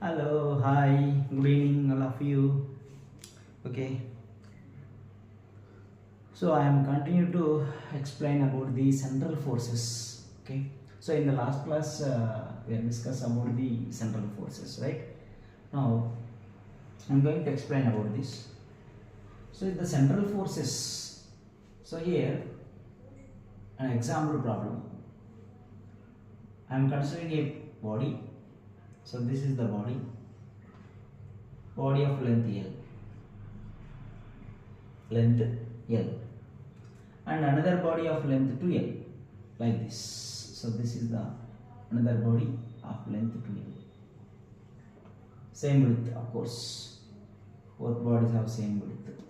Hello, hi, good evening, all of you. Okay, so I am continue to explain about the central forces. Okay, so in the last class we have discussed about the central forces, right? Now I am going to explain about this. So the central forces. So here an example problem. I am considering a body. So this is the body of length L. Length L, and another body of length 2L, like this. So this is the another body of length 2L, same width, of course, both bodies have same width.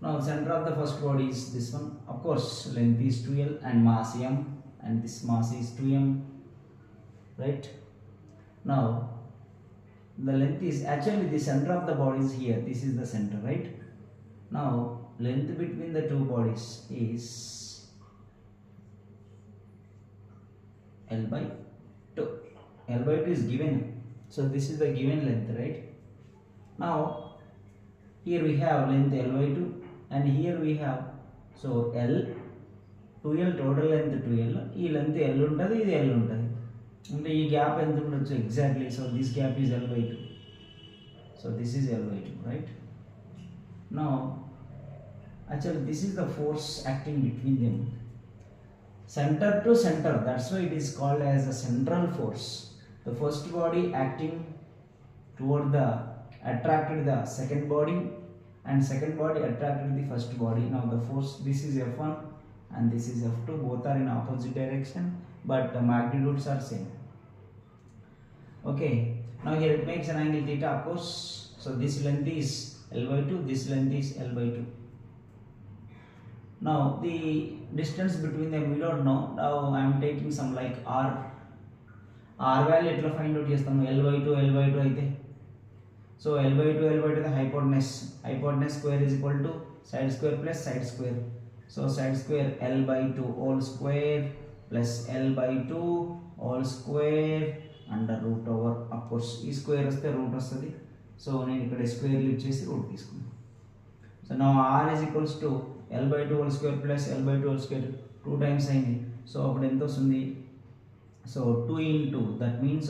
Now center of the first body is this one, of course, length is 2L and mass M, and this mass is 2M, right? Now the length is actually the center of the body is here, this is the center, right? Now length between the two bodies is L by 2. L by 2 is given, so this is the given length, right? Now here we have length L by 2 and here we have, so L 2L total length 2L, ఈ length L ఉంటుంది, ఇది L ఉంటుంది, అంటే ఈ gap ఎంత ఉండొచ్చు exactly. So this gap is L by 2, so this is L by 2, right? Now actually this is the force acting between them, center to center, that's why it is called as a central force. The first body acting toward the attracted the second body, and second body attracted the first body. Now the force, this is F1 and this is F2, both are in opposite direction but the magnitudes are same. Okay, now here it makes an angle theta, of course. So this length is L by 2, this length is L by 2. Now the distance between them we don't know. Now I am taking some like R value ఎట్లా find out చేస్తాము, L by 2 అయితే, so L by 2 the hypotenuse square is equal to side square plus side square, so side square L by 2 whole square plus L by 2 whole square under root over, of course ఈ square వస్తే route వస్తుంది, so నేను ఇక్కడ square lift చేసి route తీసుకున్నాను. So నా R is equals to L by 2 whole square plus L by 2 whole square 2 times అయింది, so అప్పుడు ఎంత వస్తుంది, so 2 into that means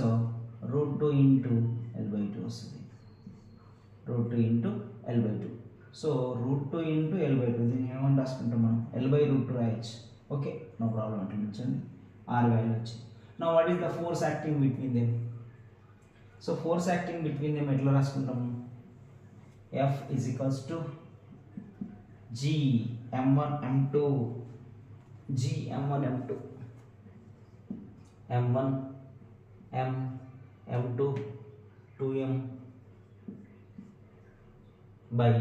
root 2 into L by 2 వస్తుంది, root 2 into L by 2. So root 2 into L by 2, దీన్ని ఏమని రాసుకుంటాం మనం, L by root 2 రాయొచ్చు. ఓకే, నో ప్రాబ్లం అంటే నుంచండి, R వాల్యూ వచ్చి. Now what is the force acting between them? So force acting between them ఎట్లా రాసుకుంటాము, F is equals to G M1 M2, G M1 M2, M1 M M2 2M by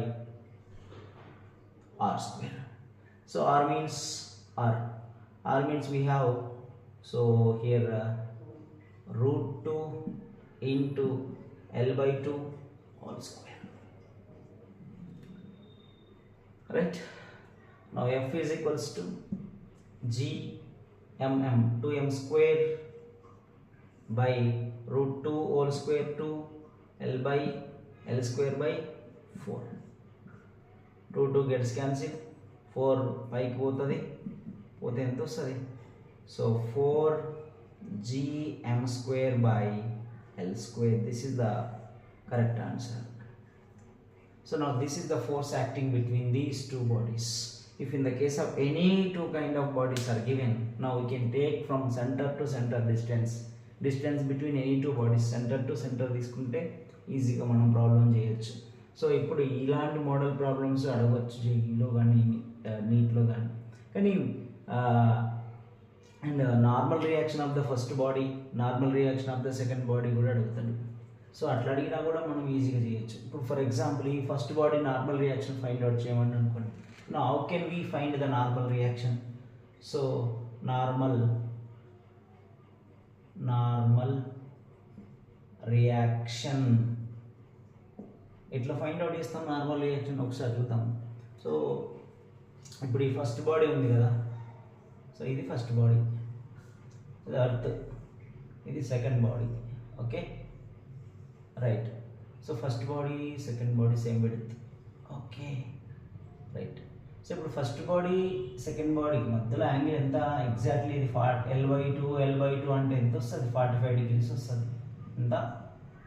R square. So R means R means we have, so here root 2 into L by 2 all square, right? Now F is equals to G MM 2M square by root 2 whole square 2 L by L square by 4, 2 gets cancelled, 4 పైకి పోతుంది, పోతే ఎంత వస్తుంది, so 4 GM square by L square, this is the correct answer. So now this is the force acting between these two bodies. If in the case of any two kind of bodies are given, now we can take from center to center distance between any two bodies, center to center తీసుకుంటే ఈజీగా మనం problem చేయొచ్చు. So ఇప్పుడు ఇలాంటి model problems అడగవచ్చు జేఈలో కానీ నీట్లో కానీ and normal reaction of the first body, normal reaction of the second body కూడా అడుగుతాడు. సో అట్లా అడిగినా కూడా మనం ఈజీగా చేయొచ్చు. ఇప్పుడు ఫర్ ఎగ్జాంపుల్ ఈ first body normal reaction find out చేయమని అనుకోండి. నా how can we find the normal reaction, so normal reaction ఎట్లా ఫైండ్ అవుట్ చేస్తాం, నార్మల్ రియాక్షన్ ఒకసారి చూద్దాం. సో ఇప్పుడు ఈ ఫస్ట్ బాడీ ఉంది కదా, సో ఇది ఫస్ట్ బాడీ, ఇది అర్త్, ఇది second body. Okay right. So first body second body same width. Okay right. So ఇప్పుడు ఫస్ట్ బాడీ సెకండ్ బాడీకి మధ్యలో యాంగిల్ ఎంత ఎగ్జాక్ట్లీ ఇది L/2 అంటే ఎంత వస్తుంది? 45 degrees వస్తుంది. ఎంత?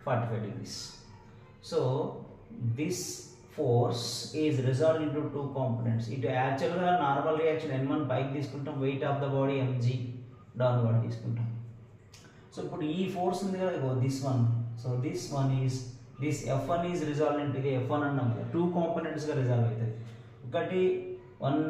45 degrees. So this force is resolved into two components. ఇటు యాక్చువల్గా నార్మల్ రియాక్షన్ N1 పైకి తీసుకుంటాం, wait of the body mg downward తీసుకుంటాం. సో ఇప్పుడు ఈ ఫోర్స్ ఉంది కదా this one. So this one is this F1 is resolve into ఇది F1 అన్నాం కదా, టూ కాంపోనెంట్స్గా రిజాల్వ్ అవుతుంది. ఒకటి one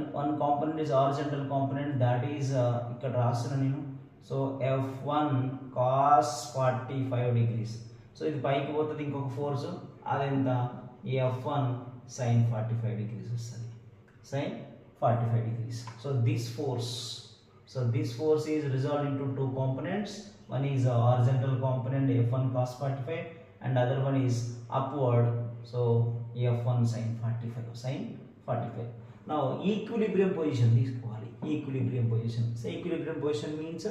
component is horizontal component, that is ఇక్కడ రాస్తున్నా నేను. So F1 cos 45 degrees. So ఇది పైకి పోతుంది ఇంకొక ఫోర్స్, అదెంత? ఈ F1 sin 45 degrees వస్తుంది. sin 45 degrees. So this force is resolved into two components. One is a horizontal component F1 cos 45 and other one is upward, so F1 sin 45. Now equilibrium position తీసుకోవాలి. equilibrium position. So equilibrium position means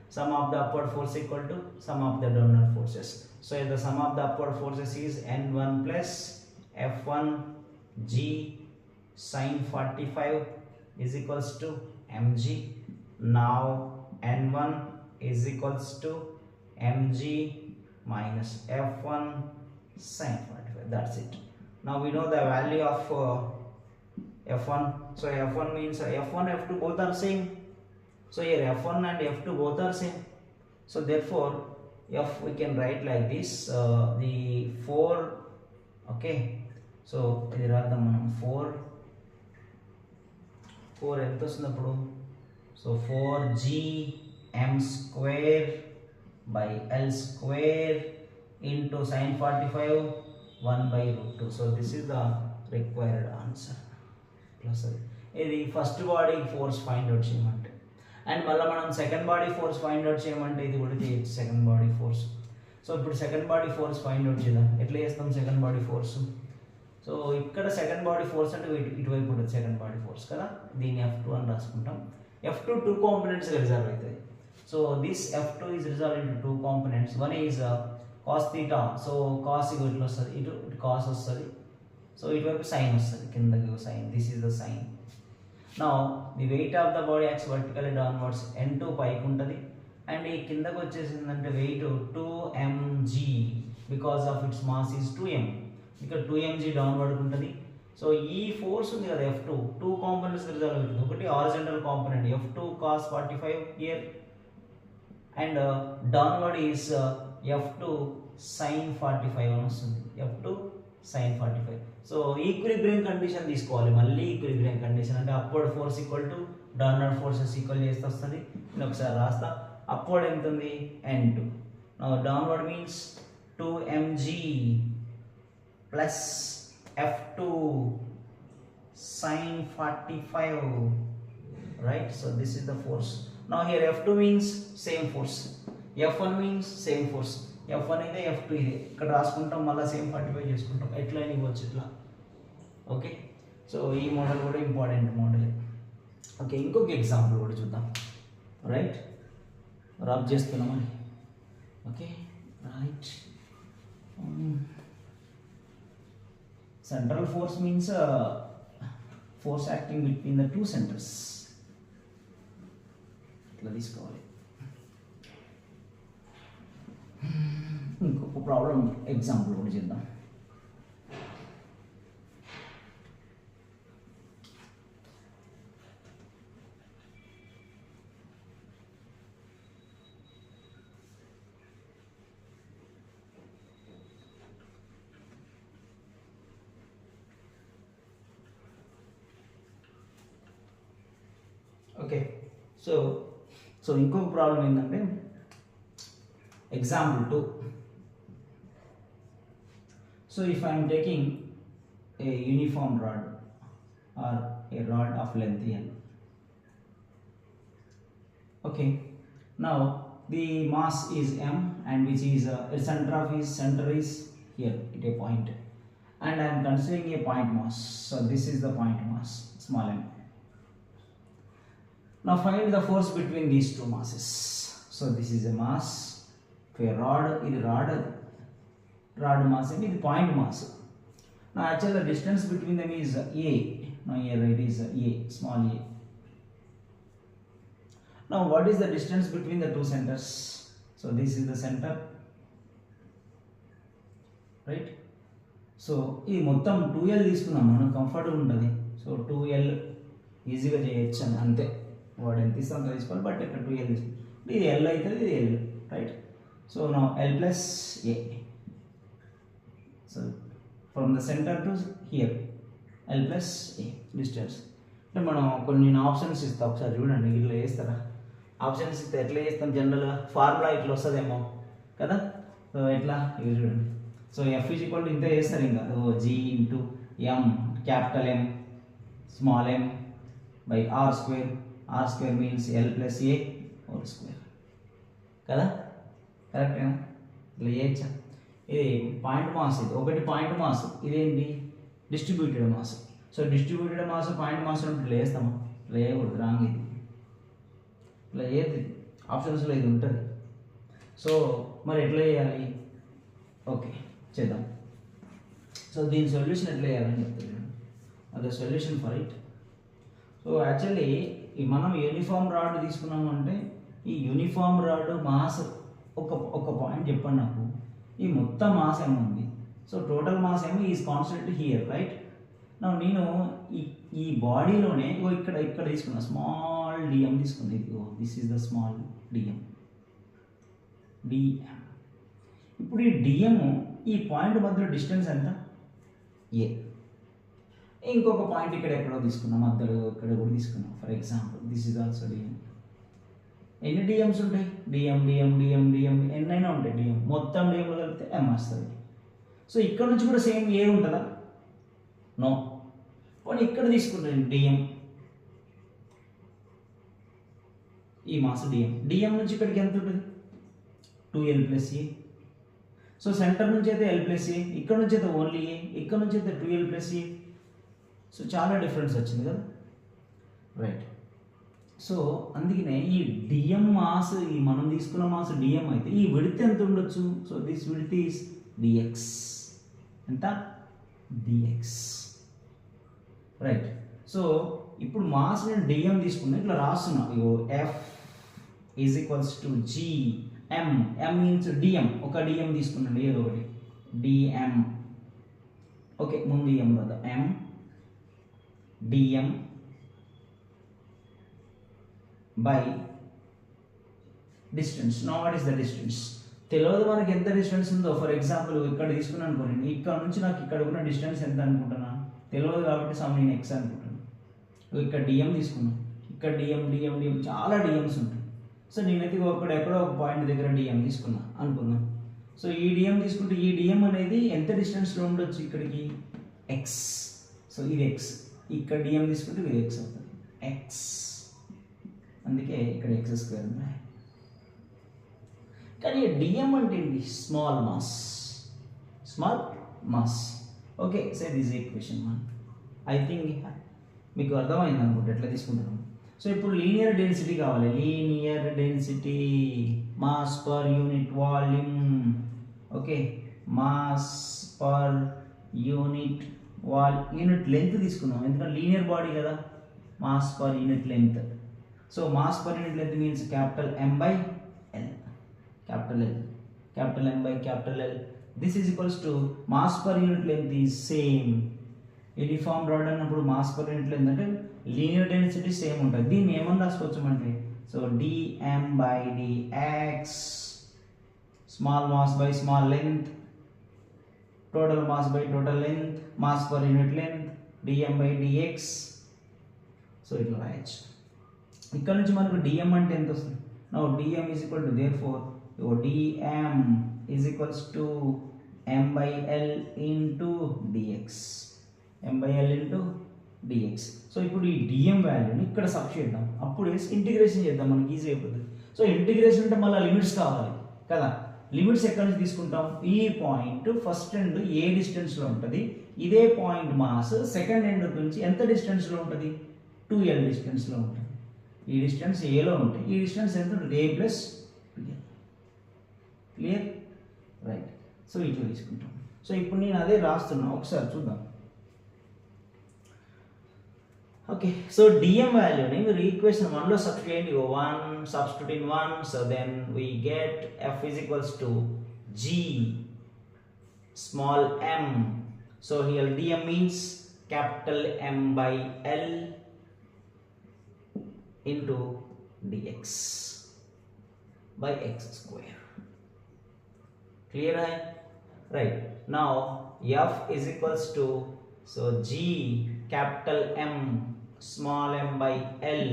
sum of the upward force equal to sum of the downward forces. So the sum of the upward forces is N1 plus F1 g sin 45 is equals to mg. Now N1 is equals to mg minus F1 sin 45. That's it. Now we know the value of F1. So F1 means F1 F2 both are same. So here F1 and F2 both are same. So therefore F we can write like this, the 4. Okay, so ఇది రాద్దాం మనం. 4 ఎంత వస్తుంది అప్పుడు? So 4gm square by L square into sin 45 1/√2. So this is the required answer. Plus ఇది first body force find out చేయమంటే, and మళ్ళీ మనం second body force find out చేయమంటే ఇది కూడా చేయొచ్చు, సెకండ్ బాడీ ఫోర్స్. సో ఇప్పుడు second body force find out చేద్దాం. ఎట్లా చేస్తాం సెకండ్ బాడీ ఫోర్స్? సో ఇక్కడ సెకండ్ బాడీ ఫోర్స్ అంటే ఇటువైపు ఉంటుంది సెకండ్ బాడీ ఫోర్స్ కదా, దీన్ని F2 అని రాసుకుంటాం. F2 టూ కాంపోనెంట్స్గా రిజాల్వ్ అవుతుంది. So this F2 is resolve into two components. One is cos theta. So cos ఇట్లా వస్తుంది, ఇటు కాస్ వస్తుంది. సో ఇటువైపు సైన్ వస్తుంది, కిందకి sign. This is the sign. Now the weight of the body acts vertically downwards. N2 పైకి ఉంటుంది and ఈ కిందకి వచ్చేసిందంటే weight 2mg because of its mass is 2m. ఇక్కడ 2mg డౌన్వర్డ్ ఉంటుంది. సో ఈ ఫోర్స్ ఉంది కదా F2 టూ కాంపోనెంట్స్ రిజాల్వ్ అవుతుంది. ఒకటి horizontal component F2 cos 45 here and downward is F2 sin 45 అని వస్తుంది. F2 sin 45. So equilibrium condition తీసుకోవాలి. మళ్ళీ ఈక్విలిబ్రియం కండిషన్ అంటే upward force equal to downward forces equal చేస్తే వస్తుంది. నేను ఒకసారి రాస్తా. అప్వర్డ్ ఎంత ఉంది? N2. Downward means 2mg plus F2 sin 45, right? So this is the force. Now here F2 means same force, F1 means same force. F1 ఇదే F2 ఇదే ఇక్కడ రాసుకుంటాం, మళ్ళీ సేమ్ 45 చేసుకుంటాం. ఎట్లా అని ఇవ్వచ్చు ఇట్లా. ఓకే, సో ఈ మోడల్ కూడా ఇంపార్టెంట్ మోడల్. ఓకే, ఇంకొక ఎగ్జాంపుల్ కూడా చూద్దాం. రైట్, రబ్ చేస్తున్నామని. Okay right. Central force means force acting between the two centers. ఇట్లా తీసుకోవాలి. ఇంకొక ప్రాబ్లం ఎగ్జాంపుల్ కూడా చేద్దాం. ఓకే, సో ఇంకొక ప్రాబ్లం ఏంటంటే example 2. So if I'm taking a uniform rod or a rod of length n. Okay, now the mass is m and which is center is here at a point, and I am considering a point mass. So this is the point mass, small m. Now find the force between these two masses. So this is a mass rod, ఇది rod mass అంటే ఇది point mass. నా actual distance between them is a. Now here it is a, small a. Now what is the distance between the two centers? So this is the center, right? So ఇది మొత్తం 2l తీసుకున్నాం మనం, కంఫర్ట్గా ఉంటుంది. So 2l ఈజీగా చేయొచ్చు అని అంతే, వాడు ఎంత ఇస్తే అంత తీసుకోవాలి, బట్ ఇక్కడ 2l తీసుకుంటాం. ఇది l అవుతుంది, ఇది l, రైట్? సో నా l plus a. So from the centre to hear l plus a distance. అంటే మనం కొన్ని ఆప్షన్స్ ఇస్తాం, ఒకసారి చూడండి. ఇట్లా చేస్తారా? ఆప్షన్స్ ఇస్తే ఎట్లా చేస్తాం? జనరల్గా ఫార్ములా ఇట్లా వస్తుందేమో కదా. సో ఎట్లా ఇది చూడండి. So F is equal to ఇంత చేస్తారు, ఇంకా g into m capital M small m by r square. r square means l plus a whole square కదా. కరెక్టేనా? ఇట్లా చేయొచ్చా? ఇది పాయింట్ మాస్, ఇది ఒకటి పాయింట్ మాస్, ఇదేంటి distributed mass. So distributed mass point mass అంటే లేస్తామా? లేయకూడదు, రాంగ్. ఇది ఇట్లా ఏది ఆప్షన్స్లో ఇది ఉంటుంది. సో మరి ఎట్లా చేయాలి? ఓకే చేద్దాం. సో దీని సొల్యూషన్ ఎట్లా చేయాలని చెప్తాను. అదే solution for it. So actually మనం యూనిఫామ్ రాడ్ తీసుకున్నాము అంటే, ఈ యూనిఫామ్ రాడ్ మాస్ ఒక పాయింట్ చెప్పండి నాకు. ఈ మొత్తం మాస్ ఏముంది? సో టోటల్ మాస్ ఏమో ఈజ్ కాన్స్టెంట్ హియర్, రైట్? నేను ఈ బాడీలోనే ఇక్కడ తీసుకున్నా, స్మాల్ డిఎం తీసుకుంది. This is the small DM. ఇప్పుడు ఈ డిఎం ఈ పాయింట్ మధ్యలో డిస్టెన్స్ ఎంత? ఏ. ఇంకొక పాయింట్ ఇక్కడ ఎక్కడో తీసుకున్నాం, మధ్యలో ఇక్కడ కూడా తీసుకున్నాం. For example this is also DM. ఎన్ని డిఎమ్స్ ఉంటాయి? డిఎం ఎన్నైనా ఉంటాయి. డిఎం మొత్తం డిఎంలో కలిపితే ఎం వస్తుంది. సో ఇక్కడ నుంచి కూడా సేమ్ ఏ ఉంటుందా? నో. పోనీ ఇక్కడ తీసుకుంటాను డిఎం, ఈ మాస్ డిఎం నుంచి ఇక్కడికి ఎంత ఉంటుంది? 2l ప్లస్ ఏ. సో సెంటర్ నుంచి అయితే l ప్లస్ ఏ, ఇక్కడ నుంచి అయితే ఓన్లీ ఏ, ఇక్కడ నుంచి అయితే 2l ప్లస్ ఏ. సో చాలా డిఫరెన్స్ వచ్చింది కదా, రైట్? సో అందుకనే ఈ డిఎం మాస్, ఈ మనం తీసుకున్న మాస్ డిఎం అయితే ఈ విడ్త్ ఎంత ఉండొచ్చు? So this width is dx. ఎంత? dx, right? సో ఇప్పుడు మాస్ నేను డిఎం తీసుకున్నా, ఇట్లా రాస్తున్నా. ఇగో f is equals to g m. M means dm, ఒక డిఎం తీసుకున్నాండి ఏదో ఒకటి, డిఎం. ఓకే, ముందు ఎం కదా, m dm by distance. No what is the distance? తెలియదు మనకి ఎంత డిస్టెన్స్ ఉందో. ఫర్ ఎగ్జాంపుల్ ఇక్కడ తీసుకున్నాను అనుకోండి, ఇక్కడ నుంచి నాకు ఇక్కడ ఉన్న డిస్టెన్స్ ఎంత అనుకుంటున్నా తెలియదు, కాబట్టి సమ్ నేను ఎక్స్ అనుకుంటాను. ఇక్కడ డిఎం తీసుకున్నాను, ఇక్కడ డిఎం చాలా డిఎమ్స్ ఉంటాయి. సో నేనైతే ఎక్కడో ఒక పాయింట్ దగ్గర డిఎం తీసుకున్నా అనుకుందాం. సో ఈ డిఎం తీసుకుంటే ఈ డిఎం అనేది ఎంత డిస్టెన్స్లో ఉండొచ్చు? ఇక్కడికి ఎక్స్. సో ఇది ఎక్స్. ఇక్కడ డిఎం తీసుకుంటే ఇది ఎక్స్ అవుతుంది, ఎక్స్. అందుకే ఇక్కడ ఎక్స్ స్క్వేర్ ఉంది. కానీ డిఎం అంటే ఏంటి? Small mass. Okay, say this equation 1. I think మీకు అర్థమైంది అనుకుంటే ఎట్లా తీసుకుంటాను. సో ఇప్పుడు లీనియర్ డెన్సిటీ కావాలి. Linear density, mass per unit volume. Okay, mass per unit length తీసుకున్నాం, ఎందుకంటే లీనియర్ బాడీ కదా. Mass per unit length. So mass per unit length means capital M by L. Capital M by capital L. This is equals to mass per unit length is same. Uniform rod అన్నప్పుడు mass per unit length అంటే linear density same ఉంటుంది. దీన్ని ఏమని రాసుకోవచ్చు అంటే, so dm by dx, small mass by small length, total mass by total length, mass per unit length, dm by dx. So ఇట్లా రాయొచ్చు. ఇక్కడ నుంచి మనకు dm అంటే ఎంత వస్తుంది? Now dm is equal to, therefore dm is equals to m by l into dx. m by l into dx. So ఇప్పుడు ఈ dm వాల్యూని ఇక్కడ సబ్స్టిట్యూట్ చేద్దాం, అప్పుడు ఇంటిగ్రేషన్ చేద్దాం, మనకి ఈజీ అయిపోతుంది. సో ఇంటిగ్రేషన్ అంటే మళ్ళీ లిమిట్స్ కావాలి కదా. లిమిట్స్ ఎక్కడి నుంచి తీసుకుంటాం? ఈ పాయింట్ ఫస్ట్ ఎండ్ ఏ డిస్టెన్స్లో ఉంటుంది, ఇదే పాయింట్ మాస్ సెకండ్ ఎండ్ నుంచి ఎంత డిస్టెన్స్లో ఉంటుంది? 2l డిస్టెన్స్లో ఉంటుంది. ఈ డిస్టెన్స్ ఏలో ఉంటుంది, ఈ డిస్టెన్స్ ఎంత ఉంటుంది? a plus 2l. Clear right. So ఇట్లా తీసుకుంటాం. సో ఇప్పుడు నేను అదే రాస్తున్నా, ఒకసారి చూద్దాం. ఓకే, సో డిఎం వాల్యూని మీరు ఈక్వేషన్ 1లో substitute 1 substitute in 1, so then we get f is equals to g small m. సో హియర్ dm means capital M by L into dx by x square. Clear hai? Right. Now f is equals to, so g capital M small m by L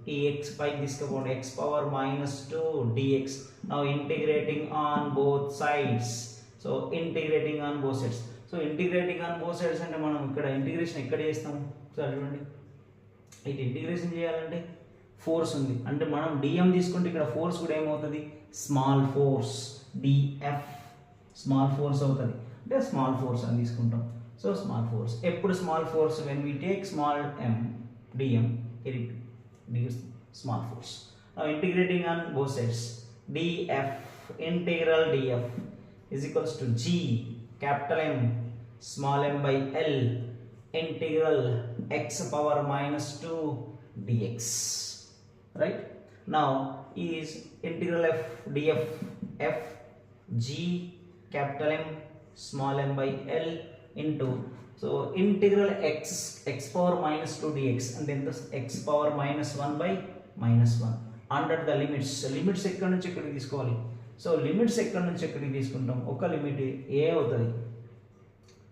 dx by this compound x power minus 2 dx. Now integrating on both sides. So integrating on both sides. So integrating on both sides అంటే మనం ఇక్కడ integration ఎక్కడ చేస్తాం sir చూడండి. ఇటు integration చేయాలంటే force ఉంది, అంటే మనం డిఎం తీసుకుంటే ఇక్కడ ఫోర్స్ కూడా ఏమవుతుంది, small force DF small force అవుతుంది, అంటే స్మాల్ ఫోర్స్ అని తీసుకుంటాం. సో స్మాల్ ఫోర్స్ ఎప్పుడు small force, when we take small m dm it gives small force. Now integrating on both sides, df integral df is equals to g capital M small m by L integral x power minus 2 dx. Right. Now is integral f df f g capital M small m by L into, so integral x power minus 2 dx and then this x power minus 1 by minus 1 under the limits. Limits ఎక్కడి నుంచి ఎక్కడికి తీసుకోవాలి, so limits ఎక్కడి నుంచి ఎక్కడికి తీసుకుంటాం, ఒక limit ఏ అవుతుంది.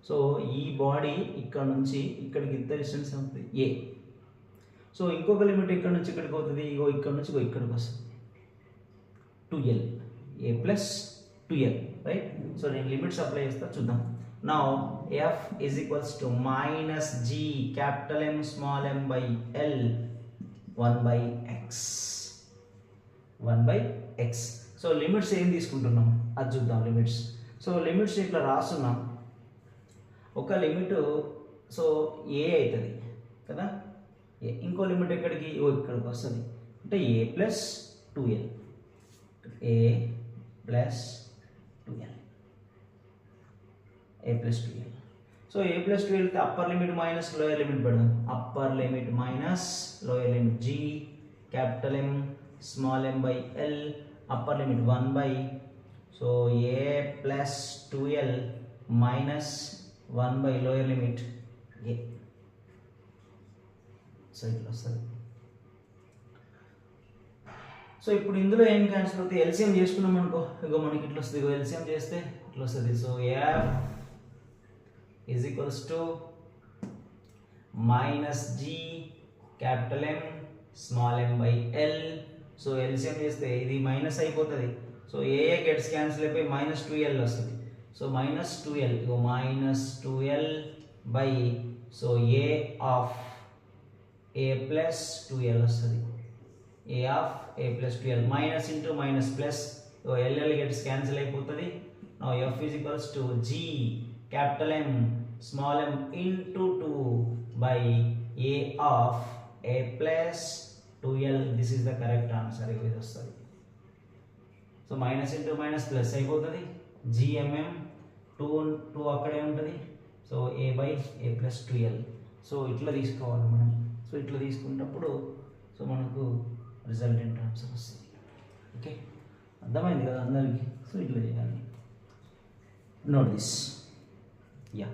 సో ఈ బాడీ ఇక్కడ నుంచి ఇక్కడికి ఇంత డిస్టెన్స్ అవుతుంది ఏ. సో ఇంకొక లిమిట్ ఎక్కడి నుంచి ఇక్కడికి అవుతుంది, ఇగో ఇక్కడ నుంచి ఇక్కడికి వస్తుంది 2l a plus 2l. Right. So నేను లిమిట్స్ అప్లై చేస్తా చూద్దాం. Now f is equals to minus g capital M small m by L 1 by x 1 by x. So limits ఏం తీసుకుంటున్నాం అది చూద్దాం. లిమిట్స్, సో లిమిట్స్ ఇట్లా రాస్తున్నాం. ఒక లిమిట్ సో ఏ అవుతుంది కదా, ఇంకో లిమిట్ ఎక్కడికి ఇక్కడికి వస్తుంది, అంటే a plus 2l a plus 2l a plus 2l. So a plus 2l కి upper limit minus lower limit పెడదాం. Upper limit minus lower limit g capital M small m by L upper limit 1 by, so a plus 2l minus 1 by lower limit a. So ఇట్లా వస్తుంది. So ఇప్పుడు ఇందులో ఏం cancel అవుతుంది, LCM చేసుకున్నాం అనుకో, ఇగో మనకి ఇట్లా వస్తుంది, ఇగో ఎల్సిఎం చేస్తే ఇట్లా వస్తుంది. So f is equals to minus g capital M small m by L. So LCM చేస్తే ఇది మైనస్ అయిపోతుంది. సో ఏ గెట్స్ క్యాన్సిల్ అయిపోయి మైనస్ 2l వస్తుంది. సో మైనస్ 2l ఇగో minus 2l by, so a of a plus 2l వస్తుంది. A of a plus 2l minus into minus plus, so l l gets cancel అయిపోతుంది. Now f is equals to g capital M small m into 2 by a of a plus 2l. This is the correct answer. ఇది వస్తుంది. So minus into minus plus అయిపోతుంది, gmm 2 అక్కడే ఉంటుంది. So a by a plus 2l. So ఇట్లా తీసుకోవాలి మనం. So ఇట్లా తీసుకున్నప్పుడు సో మనకు రిజల్టెంట్ ఆన్సర్ వస్తుంది. ఓకే, అర్థమైంది కదా అందరికీ. సో ఇట్లా చేయాలి. Note this. Yeah.